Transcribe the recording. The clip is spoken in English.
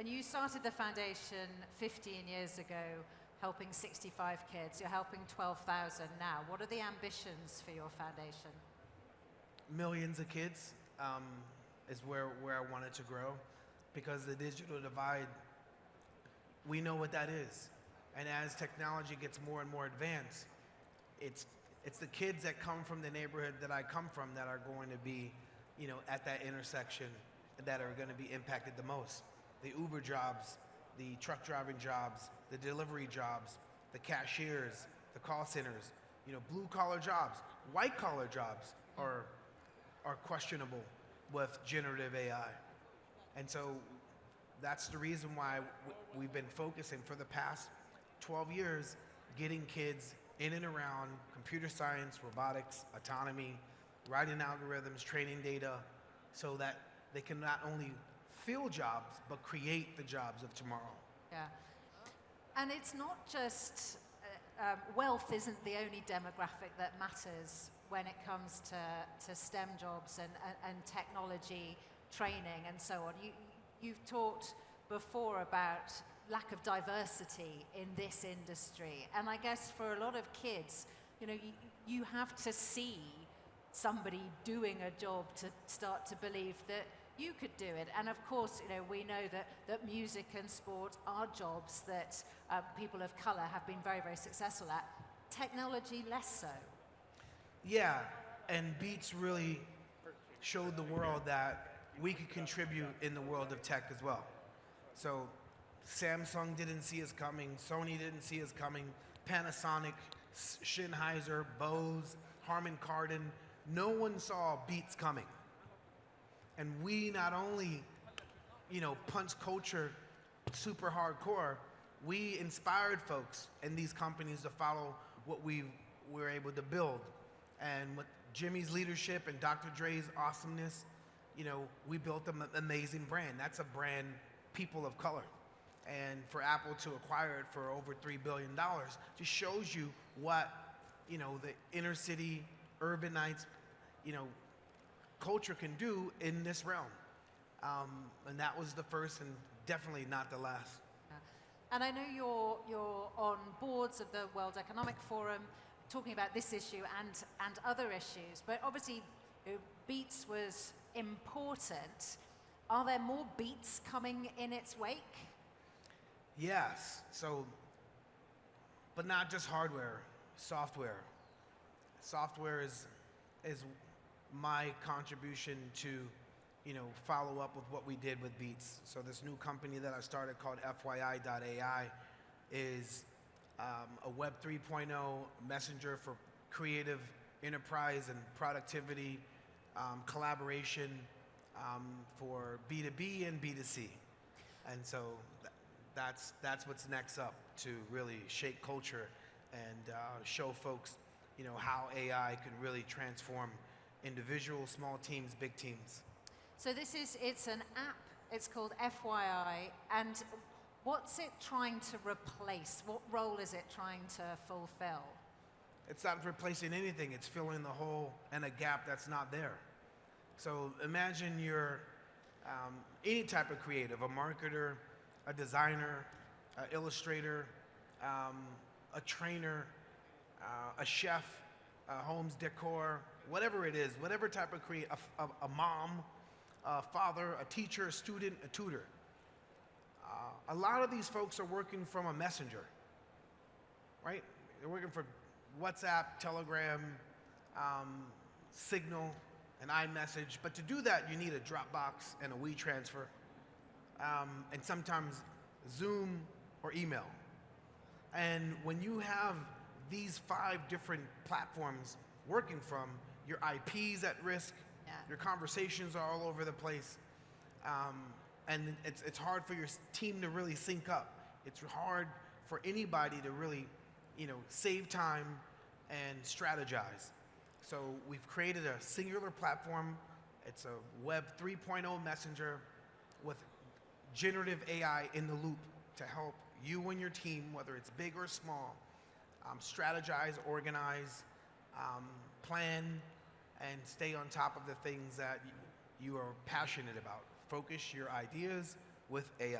And you started the foundation 15 years ago, helping 65 kids. You're helping 12,000 now. What are the ambitions for your foundation? Millions of kids is where I wanted to grow, because the digital divide, we know what that is. And as technology gets more and more advanced, it's the kids that come from the neighborhood that I come from that are going to be, at that intersection that are going to be impacted the most. The Uber jobs, the truck driving jobs, the delivery jobs, the cashiers, the call centers, blue collar jobs, white collar jobs are questionable with generative AI. And so that's the reason why we've been focusing for the past 12 years, getting kids in and around computer science, robotics, autonomy, writing algorithms, training data, so that they can not only fill jobs, but create the jobs of tomorrow. Yeah. And it's not just, wealth isn't the only demographic that matters when it comes to STEM jobs and technology training and so on. You've talked before about lack of diversity in this industry. And I guess for a lot of kids, you have to see somebody doing a job to start to believe that you could do it. And of course, we know that music and sport are jobs that people of color have been very, very successful at. Technology, less so. Yeah, and Beats really showed the world that we could contribute in the world of tech as well. So Samsung didn't see us coming, Sony didn't see us coming, Panasonic, Sennheiser, Bose, Harman Kardon, no one saw Beats coming. And we not only, punch culture super hardcore, we inspired folks in these companies to follow what we were able to build. And with Jimmy's leadership and Dr. Dre's awesomeness, we built an amazing brand. That's a brand, people of color. And for Apple to acquire it for over $3 billion just shows you what, the inner city, urbanites, culture can do in this realm. And that was the first and definitely not the last. And I know you're on boards of the World Economic Forum talking about this issue and other issues, but obviously Beats was important. Are there more Beats coming in its wake? Yes, but not just hardware, software. Software is my contribution to, follow up with what we did with Beats. So this new company that I started called FYI.ai is a Web 3.0 messenger for creative enterprise and productivity, collaboration for B2B and B2C. And so that's what's next up, to really shake culture and show folks, how AI can really transform individuals, small teams, big teams. So it's an app, it's called FYI, and what's it trying to replace? What role is it trying to fulfill? It's not replacing anything, it's filling the hole and a gap that's not there. So imagine you're any type of creative, a marketer, a designer, an illustrator, a trainer, a chef, homes decor, whatever it is, whatever type of a mom, a father, a teacher, a student, a tutor. A lot of these folks are working from a messenger, right? They're working for WhatsApp, Telegram, Signal, an iMessage. But to do that, you need a Dropbox and a WeTransfer, and sometimes Zoom or email. And when you have these 5 different platforms working from, your IP's at risk, your conversations are all over the place, and it's hard for your team to really sync up. It's hard for anybody to really, save time and strategize. So we've created a singular platform. It's a Web 3.0 messenger with generative AI in the loop to help you and your team, whether it's big or small, strategize, organize, plan, and stay on top of the things that you are passionate about. Focus your ideas with AI.